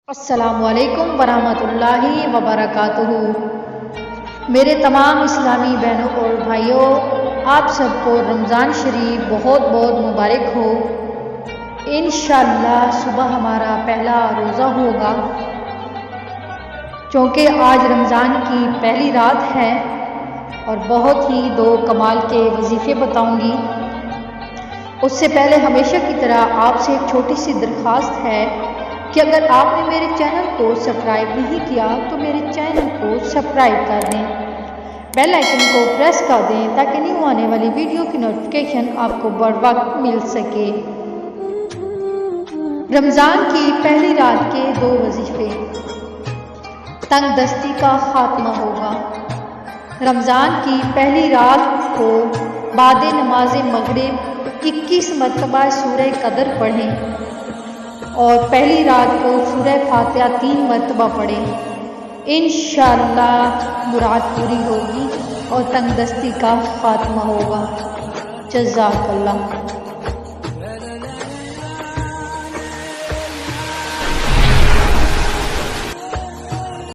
السلام علیکم ورحمۃ اللہ وبرکاتہ۔ میرے تمام اسلامی بہنوں اور بھائیوں، آپ سب کو رمضان شریف بہت بہت مبارک ہو۔ انشاءاللہ صبح ہمارا پہلا روزہ ہوگا، چونکہ آج رمضان کی پہلی رات ہے اور بہت ہی دو کمال کے وظیفے بتاؤں گی۔ اس سے پہلے ہمیشہ کی طرح آپ سے ایک چھوٹی سی درخواست ہے کہ اگر آپ نے میرے چینل کو سبسکرائب نہیں کیا تو میرے چینل کو سبسکرائب کر دیں، بیل آئیکن کو پریس کر دیں تاکہ نیو آنے والی ویڈیو کی نوٹیفیکیشن آپ کو بر وقت مل سکے۔ رمضان کی پہلی رات کے دو وظیفے۔ تنگ دستی کا خاتمہ ہوگا۔ رمضان کی پہلی رات کو بعد نماز مغرب 21 مرتبہ سورہ قدر پڑھیں اور پہلی رات کو سورہ فاتحہ 3 مرتبہ پڑھیں۔ انشاءاللہ مراد پوری ہوگی اور تنگ دستی کا خاتمہ ہوگا۔ جزاک اللہ۔